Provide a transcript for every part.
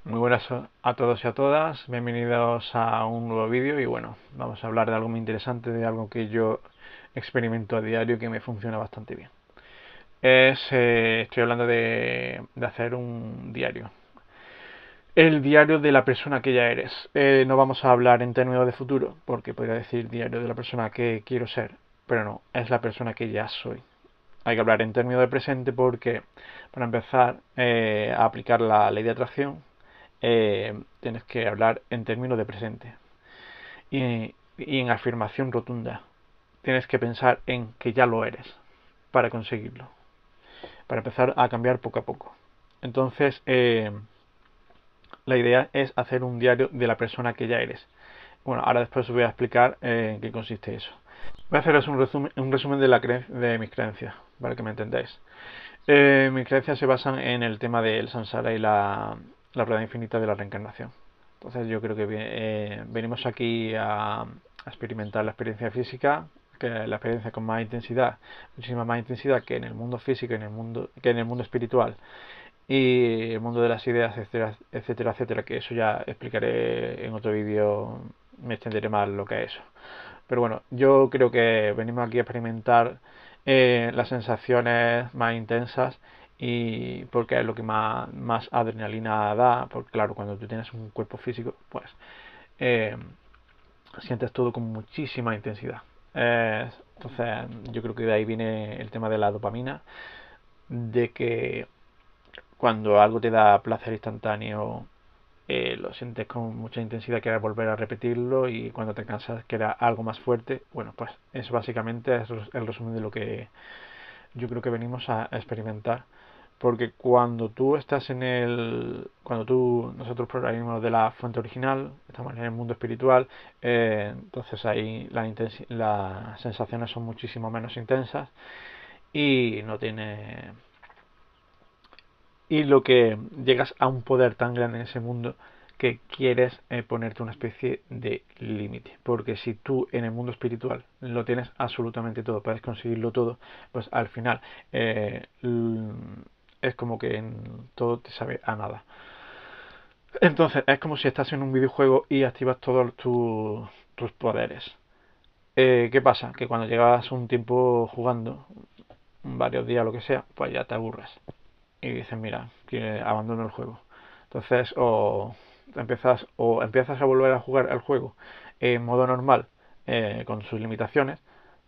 Muy buenas a todos y a todas, bienvenidos a un nuevo vídeo y bueno, vamos a hablar de algo muy interesante, de algo que yo experimento a diario y que me funciona bastante bien. Estoy hablando de hacer un diario. El diario de la persona que ya eres. No vamos a hablar en términos de futuro, porque podría decir diario de la persona que quiero ser, pero no, es la persona que ya soy. Hay que hablar en términos de presente porque, para empezar a aplicar la ley de atracción, tienes que hablar en términos de presente y en afirmación rotunda. Tienes que pensar en que ya lo eres para conseguirlo, para empezar a cambiar poco a poco. Entonces, la idea es hacer un diario de la persona que ya eres. Bueno, ahora después os voy a explicar en qué consiste eso. Voy a haceros un resumen de mis creencias, para que me entendáis. Mis creencias se basan en el tema del samsara y la rueda infinita de la reencarnación. Entonces yo creo que venimos aquí a experimentar la experiencia física, que la experiencia con más intensidad, muchísima más intensidad que en el mundo físico, que en el mundo espiritual y el mundo de las ideas, etcétera, etcétera, etcétera, que eso ya explicaré en otro vídeo, me extenderé más lo que es eso. Pero bueno, yo creo que venimos aquí a experimentar las sensaciones más intensas y porque es lo que más adrenalina da, porque claro, cuando tú tienes un cuerpo físico, pues eh, sientes todo con muchísima intensidad. Entonces, yo creo que de ahí viene el tema de la dopamina, de que cuando algo te da placer instantáneo, lo sientes con mucha intensidad, quieres volver a repetirlo y cuando te cansas quieres algo más fuerte. Bueno, pues eso básicamente es el resumen de lo que yo creo que venimos a experimentar. Porque cuando tú estás nosotros provenimos de la fuente original, estamos en el mundo espiritual, entonces ahí las sensaciones son muchísimo menos intensas y no tiene y lo que llegas a un poder tan grande en ese mundo que quieres ponerte una especie de límite. Porque si tú en el mundo espiritual lo tienes absolutamente todo, puedes conseguirlo todo, pues al final es como que en todo te sabe a nada. Entonces es como si estás en un videojuego y activas todos tus poderes. ¿Qué pasa? Que cuando llevas un tiempo jugando, varios días, lo que sea, pues ya te aburres y dices, mira, que abandono el juego. Entonces, o empiezas a volver a jugar al juego en modo normal, con sus limitaciones,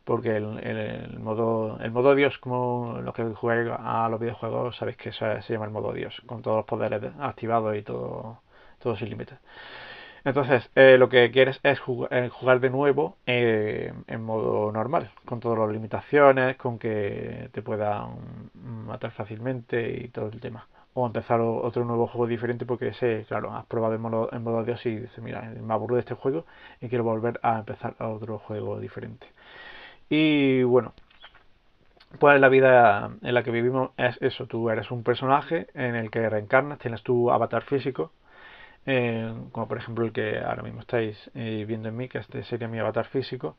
porque el modo Dios, como los que jugáis a los videojuegos, sabéis que se llama el modo Dios, con todos los poderes activados y todo sin límites. Entonces, lo que quieres es jugar de nuevo en modo normal, con todas las limitaciones, con que te puedan matar fácilmente y todo el tema. O empezar otro nuevo juego diferente porque claro, has probado en modo Dios y dices, mira, me aburro de este juego y quiero volver a empezar a otro juego diferente. Y bueno, pues la vida en la que vivimos es eso, tú eres un personaje en el que reencarnas, tienes tu avatar físico, como por ejemplo el que ahora mismo estáis viendo en mí, que este sería mi avatar físico.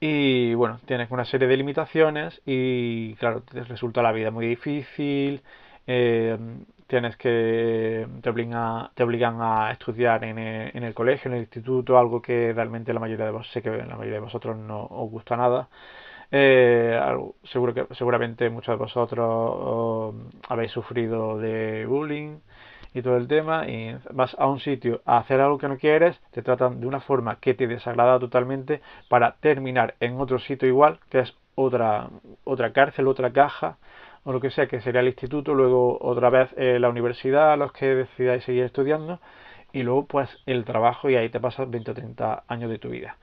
Y bueno, tienes una serie de limitaciones y claro, te resulta la vida muy difícil. eh, te obligan a estudiar en el colegio, en el instituto, algo que realmente sé que la mayoría de vosotros no os gusta nada. Seguramente muchos de vosotros habéis sufrido de bullying y todo el tema, y vas a un sitio a hacer algo que no quieres, te tratan de una forma que te desagrada totalmente para terminar en otro sitio igual, que es otra cárcel, otra caja o lo que sea, que sería el instituto, luego otra vez la universidad, los que decidáis seguir estudiando, y luego pues el trabajo y ahí te pasas 20 o 30 años de tu vida.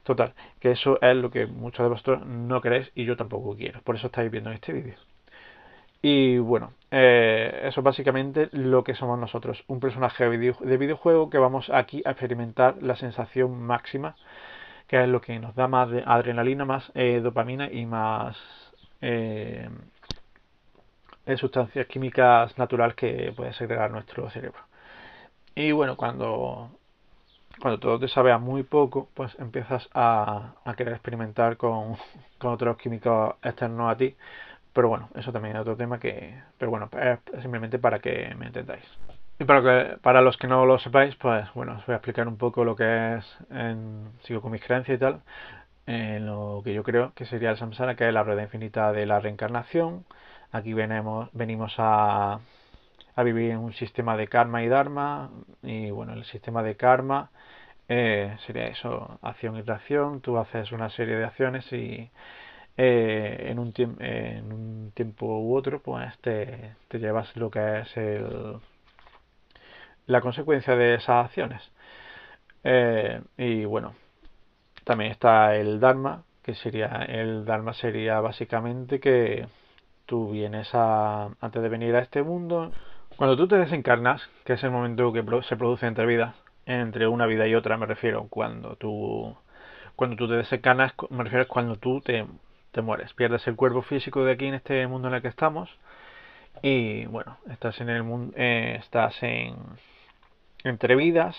Total, que eso es lo que muchos de vosotros no queréis y yo tampoco quiero, por eso estáis viendo este vídeo. Y bueno, eso es básicamente lo que somos nosotros, un personaje de videojuego que vamos aquí a experimentar la sensación máxima, que es lo que nos da más adrenalina, más dopamina y más eh, sustancias químicas naturales que puede segregar nuestro cerebro. Y bueno, cuando todo te sabe a muy poco, pues empiezas a querer experimentar con otros químicos externos a ti. Pero bueno, eso también es otro tema pero bueno, es simplemente para que me entendáis. Y para los que no lo sepáis, pues bueno, os voy a explicar un poco lo que es, sigo con mis creencias y tal, lo que yo creo que sería el samsara, que es la rueda infinita de la reencarnación. Aquí venimos a vivir en un sistema de karma y dharma, y bueno, el sistema de karma sería eso, acción y reacción. Tú haces una serie de acciones y en un tiempo u otro, pues te llevas lo que es la consecuencia de esas acciones. Y bueno, también está el Dharma, el Dharma sería básicamente que tú vienes antes de venir a este mundo, cuando tú te desencarnas, que es el momento que se produce entre vidas, entre una vida y otra me refiero, cuando tú te desencarnas, me refiero a cuando tú te mueres, pierdes el cuerpo físico de aquí en este mundo en el que estamos y bueno, estás en el mundo, estás entre vidas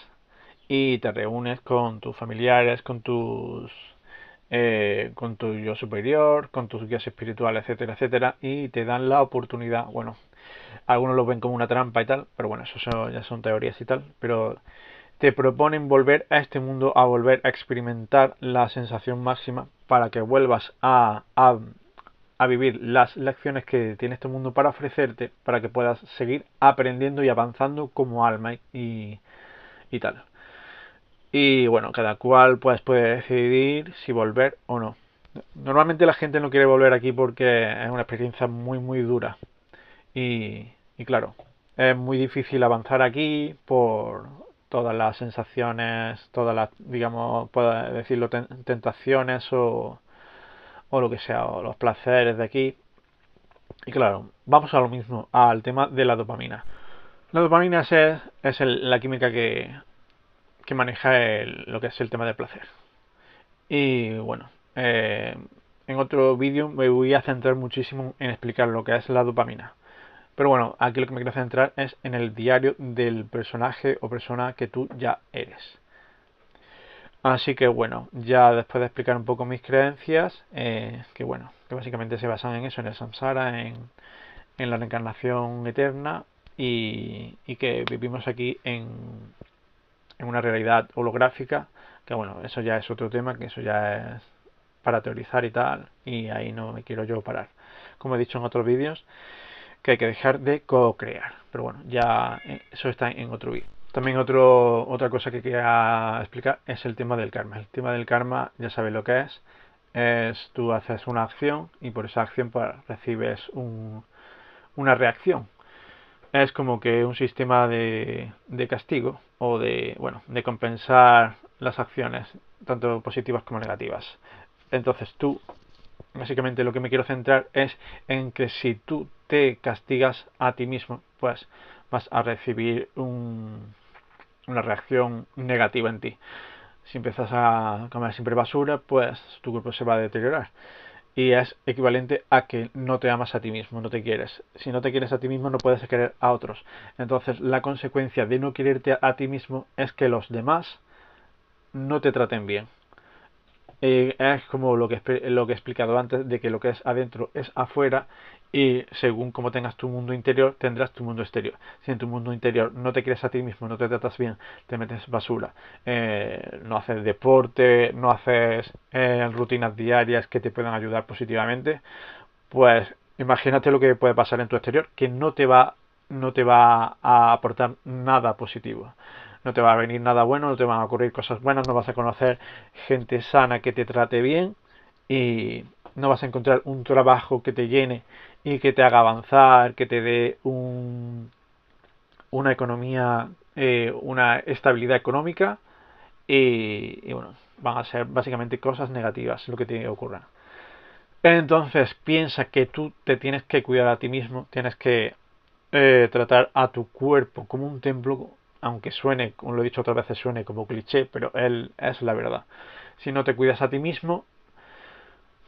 y te reúnes con tus familiares, con tu yo superior, con tus guías espirituales, etcétera, etcétera, y te dan la oportunidad, bueno, algunos lo ven como una trampa y tal, pero bueno, ya son teorías y tal, pero te proponen volver a este mundo, a volver a experimentar la sensación máxima para que vuelvas a vivir las lecciones que tiene este mundo para ofrecerte, para que puedas seguir aprendiendo y avanzando como alma y tal. Y bueno, cada cual pues puede decidir si volver o no. Normalmente la gente no quiere volver aquí porque es una experiencia muy dura. Y claro, es muy difícil avanzar aquí por todas las sensaciones, todas las, digamos, puedo decirlo, tentaciones o lo que sea, o los placeres de aquí. Y claro, vamos a lo mismo, al tema de la dopamina. La dopamina la química que maneja lo que es el tema del placer. Y bueno, en otro vídeo me voy a centrar muchísimo en explicar lo que es la dopamina. Pero bueno, aquí lo que me quiero centrar es en el diario del personaje o persona que tú ya eres. Así que bueno, ya después de explicar un poco mis creencias, que bueno, que básicamente se basan en eso, en el samsara, en la reencarnación eterna y que vivimos aquí en una realidad holográfica, que bueno, eso ya es otro tema, que eso ya es para teorizar y tal, y ahí no me quiero yo parar. Como he dicho en otros vídeos, que hay que dejar de co-crear. Pero bueno, ya eso está en otro vídeo. También otra cosa que quería explicar es el tema del karma. El tema del karma, ya sabéis lo que es. Es tú haces una acción y por esa acción pues, recibes una reacción. Es como que un sistema de castigo o de compensar las acciones, tanto positivas como negativas. Entonces tú, básicamente lo que me quiero centrar es en que si tú te castigas a ti mismo, pues vas a recibir una reacción negativa en ti. Si empiezas a comer siempre basura, pues tu cuerpo se va a deteriorar. Y es equivalente a que no te amas a ti mismo, no te quieres. Si no te quieres a ti mismo, no puedes querer a otros. Entonces, la consecuencia de no quererte a ti mismo es que los demás no te traten bien. Es como lo que he explicado antes, de que lo que es adentro es afuera y según como tengas tu mundo interior, tendrás tu mundo exterior. Si en tu mundo interior no te quieres a ti mismo, no te tratas bien, te metes basura, no haces deporte, no haces rutinas diarias que te puedan ayudar positivamente, pues imagínate lo que puede pasar en tu exterior, que no te va a aportar nada positivo. No te va a venir nada bueno, no te van a ocurrir cosas buenas, no vas a conocer gente sana que te trate bien y no vas a encontrar un trabajo que te llene y que te haga avanzar, que te dé una economía, una estabilidad económica y bueno, van a ser básicamente cosas negativas lo que te ocurra. Entonces piensa que tú te tienes que cuidar a ti mismo, tienes que tratar a tu cuerpo como un templo, aunque suene, como lo he dicho otras veces, suene como cliché, pero él es la verdad. Si no te cuidas a ti mismo,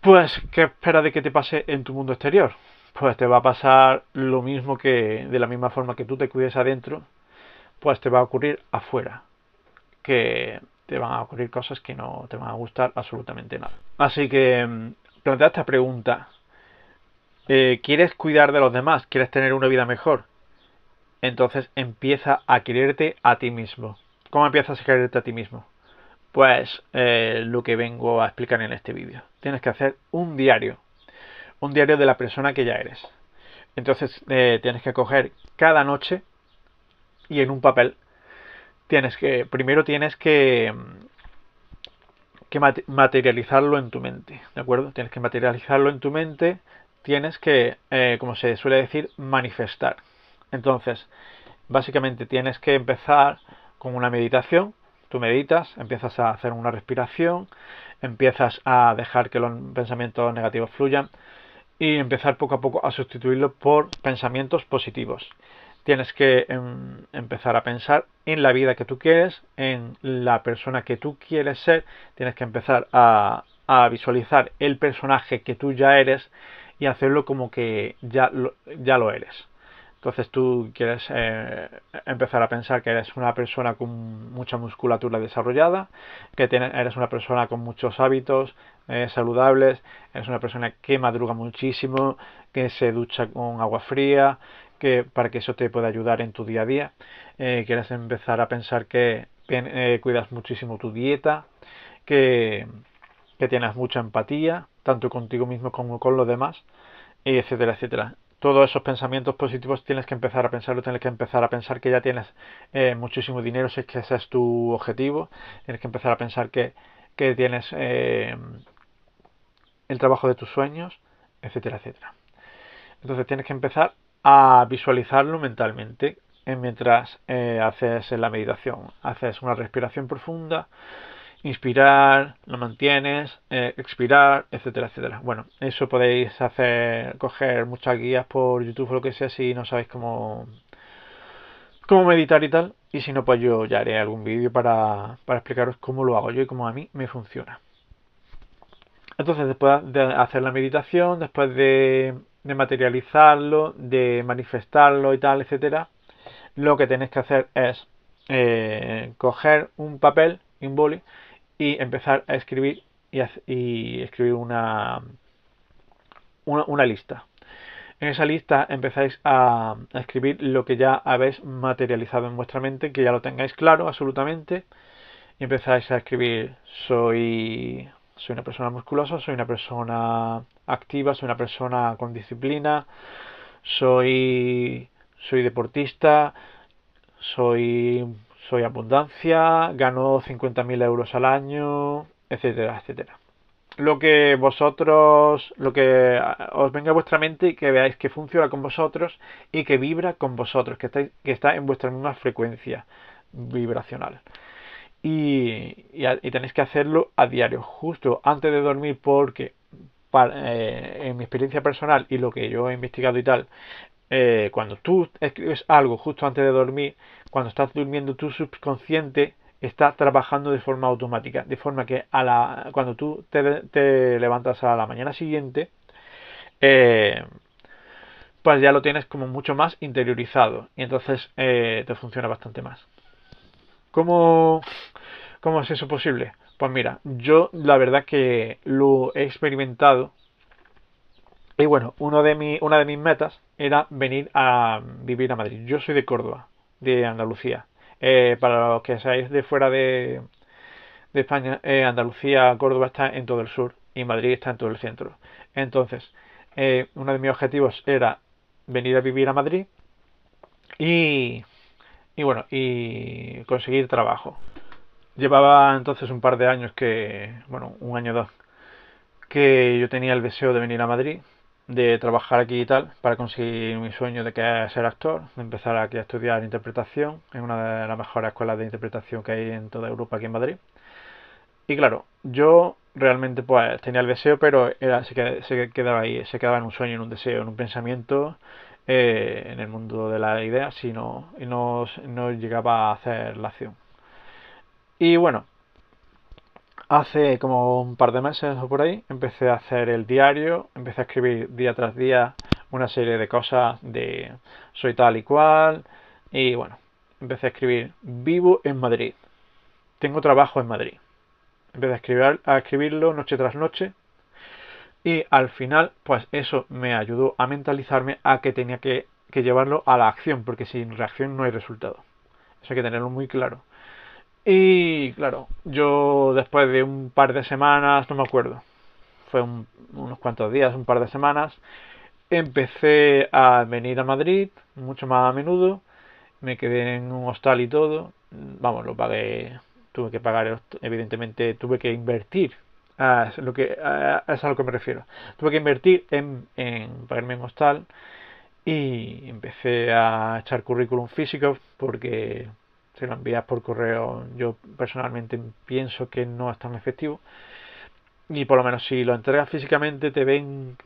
pues ¿qué espera de que te pase en tu mundo exterior? Pues te va a pasar lo mismo que de la misma forma que tú te cuides adentro, pues te va a ocurrir afuera, que te van a ocurrir cosas que no te van a gustar absolutamente nada. Así que plantea esta pregunta. ¿Quieres cuidar de los demás? ¿Quieres tener una vida mejor? entonces empieza a quererte a ti mismo. ¿Cómo empiezas a quererte a ti mismo? Pues lo que vengo a explicar en este vídeo. Tienes que hacer un diario de la persona que ya eres. Entonces tienes que coger cada noche y en un papel primero tienes que materializarlo en tu mente, ¿de acuerdo? Tienes que materializarlo en tu mente, tienes que, como se suele decir, manifestar. Entonces, básicamente tienes que empezar con una meditación. Tú meditas, empiezas a hacer una respiración, empiezas a dejar que los pensamientos negativos fluyan y empezar poco a poco a sustituirlo por pensamientos positivos. Tienes que empezar a pensar en la vida que tú quieres, en la persona que tú quieres ser. Tienes que empezar a visualizar el personaje que tú ya eres y hacerlo como que ya lo eres. Entonces tú quieres empezar a pensar que eres una persona con mucha musculatura desarrollada, que eres una persona con muchos hábitos saludables, eres una persona que madruga muchísimo, que se ducha con agua fría, que para que eso te pueda ayudar en tu día a día. Quieres empezar a pensar que cuidas muchísimo tu dieta, que, que tienes mucha empatía, tanto contigo mismo como con los demás, etcétera, etcétera. Todos esos pensamientos positivos tienes que empezar a pensarlo, tienes que empezar a pensar que ya tienes muchísimo dinero, si es que ese es tu objetivo, tienes que empezar a pensar que tienes el trabajo de tus sueños, etcétera, etcétera. Entonces tienes que empezar a visualizarlo mentalmente mientras haces la meditación, haces una respiración profunda, inspirar, lo mantienes, expirar, etcétera, etcétera. Bueno, eso podéis coger muchas guías por YouTube o lo que sea si no sabéis cómo meditar y tal. Y si no, pues yo ya haré algún vídeo para explicaros cómo lo hago yo y cómo a mí me funciona. Entonces, después de hacer la meditación, después de materializarlo, de manifestarlo y tal, etcétera, lo que tenéis que hacer es coger un papel y un boli y empezar a escribir y escribir una lista. En esa lista empezáis a escribir lo que ya habéis materializado en vuestra mente, que ya lo tengáis claro absolutamente, y empezáis a escribir soy una persona musculosa, soy una persona activa, soy una persona con disciplina, soy deportista, soy abundancia, gano 50.000 euros al año, etcétera, etcétera. Lo que os venga a vuestra mente y que veáis que funciona con vosotros y que vibra con vosotros, que está en vuestra misma frecuencia vibracional. Y tenéis que hacerlo a diario, justo antes de dormir, porque en mi experiencia personal y lo que yo he investigado y tal, cuando tú escribes algo justo antes de dormir, cuando estás durmiendo, tu subconsciente está trabajando de forma automática, de forma que cuando tú te levantas a la mañana siguiente, eh, pues ya lo tienes como mucho más interiorizado y entonces te funciona bastante más. ¿Cómo, ¿Cómo es eso posible? Pues mira, yo la verdad que lo he experimentado y bueno, una de mis metas era venir a vivir a Madrid. Yo soy de Córdoba, de Andalucía. Para los que seáis de fuera de España, Andalucía, Córdoba está en todo el sur y Madrid está en todo el centro. Entonces, uno de mis objetivos era venir a vivir a Madrid y, y conseguir trabajo. Llevaba entonces un par de años bueno, un año o dos, que yo tenía el deseo de venir a Madrid, de trabajar aquí y tal, para conseguir mi sueño de que es ser actor, de empezar aquí a estudiar interpretación en una de las mejores escuelas de interpretación que hay en toda Europa aquí en Madrid. Y claro, yo realmente pues tenía el deseo, pero se quedaba ahí, se quedaba en un sueño, en un deseo, en un pensamiento, en el mundo de la idea, y no llegaba a hacer la acción. Y bueno, hace como un par de meses o por ahí empecé a hacer el diario, empecé a escribir día tras día una serie de cosas de soy tal y cual y bueno, empecé a escribir vivo en Madrid, tengo trabajo en Madrid. Empecé a escribirlo noche tras noche y al final pues eso me ayudó a mentalizarme a que tenía que que llevarlo a la acción, porque sin reacción no hay resultado. Eso hay que tenerlo muy claro. Y claro, yo después de un par de semanas, no me acuerdo, fue unos cuantos días, un par de semanas, empecé a venir a Madrid mucho más a menudo, me quedé en un hostal y todo, vamos, lo pagué, tuve que pagar, evidentemente tuve que invertir, es a lo que me refiero, tuve que invertir en pagarme un hostal y empecé a echar currículum físico porque si lo envías por correo yo personalmente pienso que no es tan efectivo y por lo menos si lo entregas físicamente te ven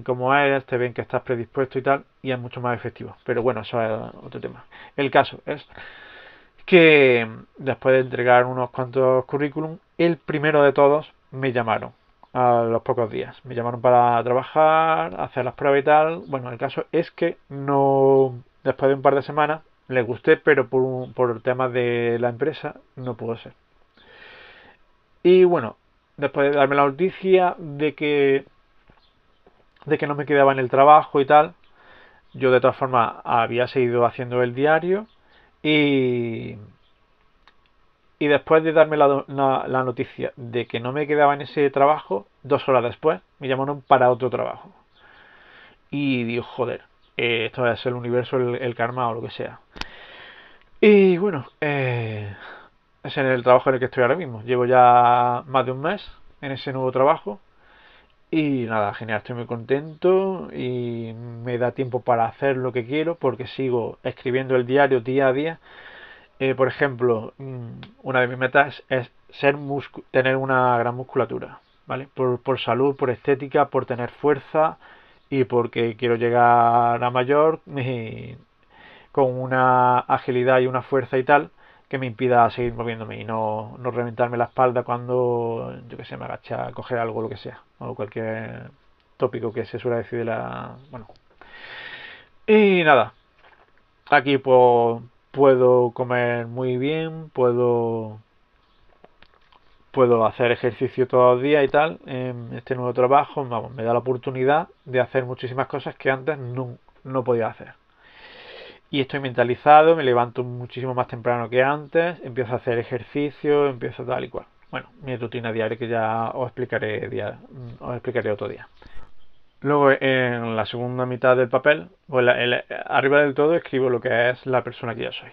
como eres, te ven que estás predispuesto y tal y es mucho más efectivo, pero bueno, eso es otro tema. El caso es que después de entregar unos cuantos currículum, el primero de todos me llamaron a los pocos días. Me llamaron para trabajar, hacer las pruebas y tal. Bueno, el caso es que no, después de un par de semanas, les gusté, pero por temas de la empresa no pudo ser. Y bueno, después de darme la noticia de que no me quedaba en el trabajo y tal, yo de todas formas había seguido haciendo el diario y y después de darme la noticia de que no me quedaba en ese trabajo, 2 horas después me llamaron para otro trabajo. Y digo, joder, esto es el universo, el karma o lo que sea. Y bueno, es en el trabajo en el que estoy ahora mismo. Llevo ya más de un mes en ese nuevo trabajo. Y nada, genial, estoy muy contento y me da tiempo para hacer lo que quiero porque sigo escribiendo el diario día a día. Por ejemplo, una de mis metas es tener una gran musculatura, ¿vale? Por salud, por estética, por tener fuerza y porque quiero llegar a mayor con una agilidad y una fuerza y tal que me impida seguir moviéndome y no reventarme la espalda cuando, yo que sé, me agacha a coger algo, lo que sea, o cualquier tópico que se suele decir de la... Bueno. Y nada, aquí puedo comer muy bien, puedo hacer ejercicio todos los días y tal. En este nuevo trabajo, vamos, me da la oportunidad de hacer muchísimas cosas que antes no podía hacer. Y estoy mentalizado, me levanto muchísimo más temprano que antes, empiezo a hacer ejercicio, empiezo tal y cual. Bueno, mi rutina diaria que ya os explicaré otro día. Luego en la segunda mitad del papel, pues arriba del todo escribo lo que es la persona que yo soy.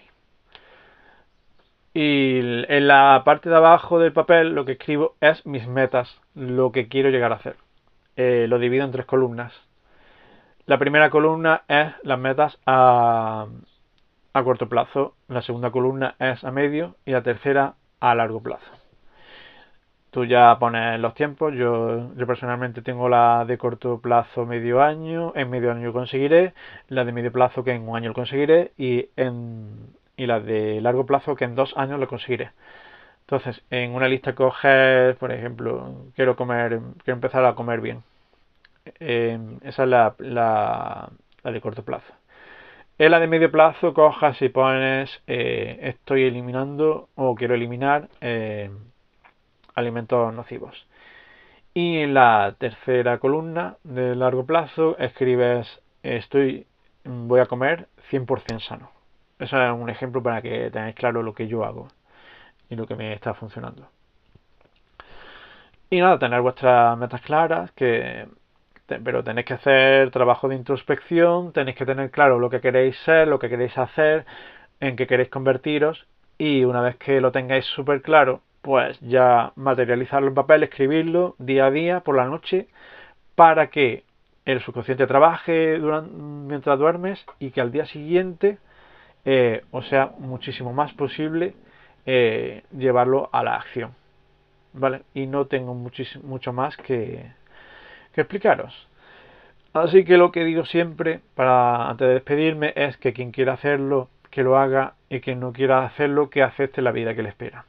Y en la parte de abajo del papel lo que escribo es mis metas, lo que quiero llegar a hacer. Lo divido en 3 columnas. La primera columna es las metas a corto plazo, la segunda columna es a medio y la tercera a largo plazo. Tú ya pones los tiempos, yo personalmente tengo la de corto plazo medio año, en medio año conseguiré, la de medio plazo que en un año lo conseguiré y la de largo plazo que en 2 años lo conseguiré. Entonces, en una lista coges, por ejemplo, quiero empezar a comer bien. Esa es la de corto plazo. En la de medio plazo cojas y pones estoy eliminando o quiero eliminar alimentos nocivos. Y en la tercera columna de largo plazo escribes voy a comer 100% sano. Eso es un ejemplo para que tengáis claro lo que yo hago y lo que me está funcionando. Y nada, tener vuestras metas claras, pero tenéis que hacer trabajo de introspección, tenéis que tener claro lo que queréis ser, lo que queréis hacer, en qué queréis convertiros y una vez que lo tengáis súper claro, pues ya materializarlo en papel, escribirlo día a día por la noche para que el subconsciente trabaje mientras duermes y que al día siguiente os sea muchísimo más posible llevarlo a la acción. ¿Vale? Y no tengo mucho más que explicaros. Así que lo que digo siempre, antes de despedirme, es que quien quiera hacerlo, que lo haga, y quien no quiera hacerlo, que acepte la vida que le espera.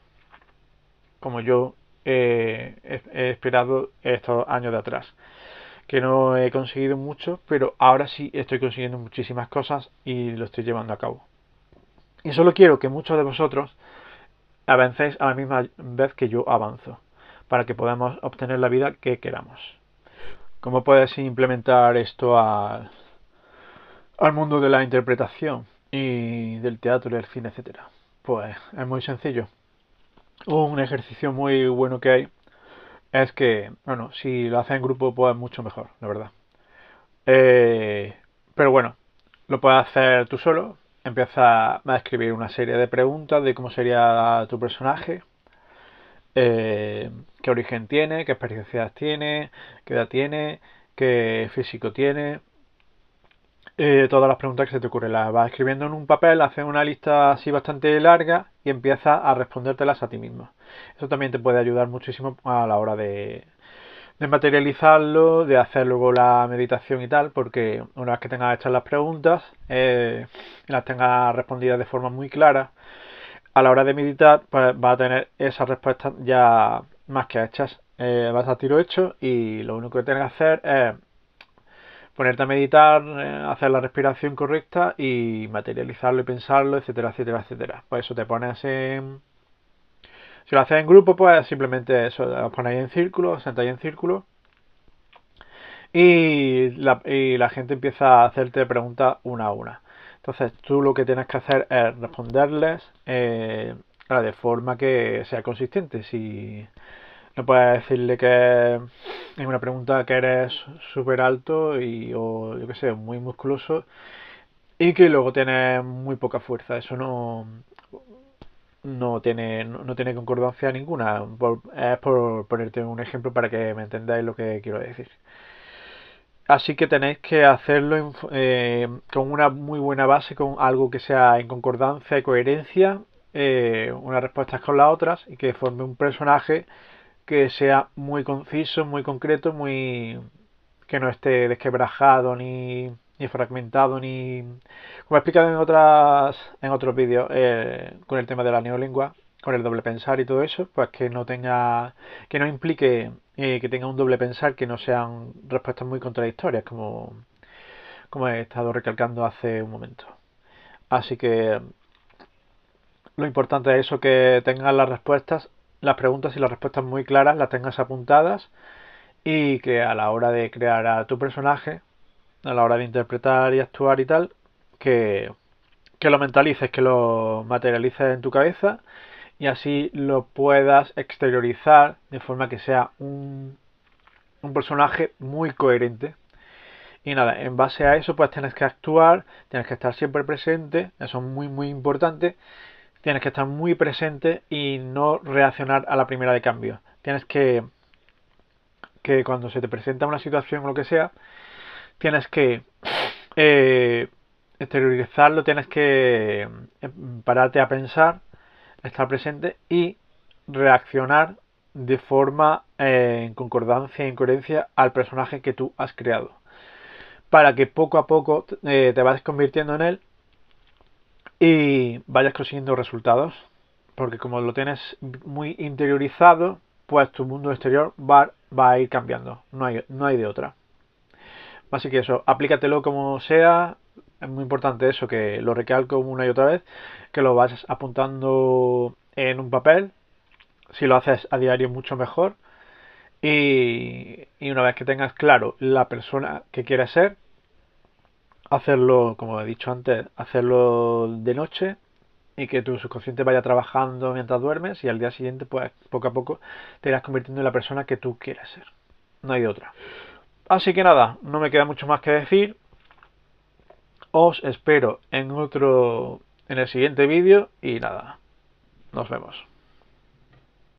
Como yo he esperado estos años de atrás. Que no he conseguido mucho, pero ahora sí estoy consiguiendo muchísimas cosas y lo estoy llevando a cabo. Y solo quiero que muchos de vosotros avancéis a la misma vez que yo avanzo, para que podamos obtener la vida que queramos. ¿Cómo puedes implementar esto al mundo de la interpretación y del teatro, del cine, etcétera. Pues es muy sencillo. Un ejercicio muy bueno que hay es que, bueno, si lo haces en grupo, pues mucho mejor, la verdad. Eh, pero bueno, lo puedes hacer tú solo. Empieza a escribir una serie de preguntas de cómo sería tu personaje, qué origen tiene, qué experiencias tiene, qué edad tiene, qué físico tiene. Todas las preguntas que se te ocurren las vas escribiendo en un papel, haces una lista así bastante larga y empiezas a respondértelas a ti mismo. Eso también te puede ayudar muchísimo a la hora de materializarlo, de hacer luego la meditación y tal, porque una vez que tengas hechas las preguntas, las tengas respondidas de forma muy clara, a la hora de meditar, pues vas a tener esas respuestas ya más que hechas. Vas a tiro hecho y lo único que tienes que hacer es ponerte a meditar, hacer la respiración correcta y materializarlo y pensarlo, etcétera, etcétera, etcétera. Pues eso te pones en... Si lo haces en grupo, pues simplemente eso, os ponéis en círculo, sentáis en círculo y la gente empieza a hacerte preguntas una a una. Entonces tú lo que tienes que hacer es responderles de forma que sea consistente. Si no puedes decirle que es una pregunta que eres súper alto o yo que sé, muy musculoso y que luego tienes muy poca fuerza. Eso no tiene concordancia ninguna. Es por ponerte un ejemplo para que me entendáis lo que quiero decir. Así que tenéis que hacerlo con una muy buena base, con algo que sea en concordancia y coherencia, unas respuestas con las otras y que forme un personaje que sea muy conciso, muy concreto, que no esté desquebrajado ni fragmentado ni como he explicado en otros vídeos con el tema de la neolengua, con el doble pensar y todo eso, pues que no implique que tenga un doble pensar, que no sean respuestas muy contradictorias como he estado recalcando hace un momento. Así que lo importante es eso, que tengas las preguntas y las respuestas muy claras, las tengas apuntadas y que a la hora de crear a tu personaje, a la hora de interpretar y actuar y tal, que, que lo mentalices, que lo materialices en tu cabeza y así lo puedas exteriorizar de forma que sea un personaje muy coherente. Y nada, en base a eso pues tienes que actuar, tienes que estar siempre presente, eso es muy muy importante, tienes que estar muy presente y no reaccionar a la primera de cambio. Tienes que cuando se te presenta una situación o lo que sea, tienes que eh, exteriorizarlo, tienes que pararte a pensar, estar presente y reaccionar de forma en concordancia y en coherencia al personaje que tú has creado. Para que poco a poco te vayas convirtiendo en él y vayas consiguiendo resultados. Porque como lo tienes muy interiorizado, pues tu mundo exterior va a ir cambiando. No hay de otra. Así que eso, aplícatelo como sea. Es muy importante eso, que lo recalco una y otra vez, que lo vayas apuntando en un papel. Si lo haces a diario, mucho mejor. Y una vez que tengas claro la persona que quieres ser, hacerlo, como he dicho antes, hacerlo de noche y que tu subconsciente vaya trabajando mientras duermes y al día siguiente, pues poco a poco te irás convirtiendo en la persona que tú quieres ser. No hay de otra. Así que nada, no me queda mucho más que decir. Os espero en el siguiente vídeo y nada, nos vemos.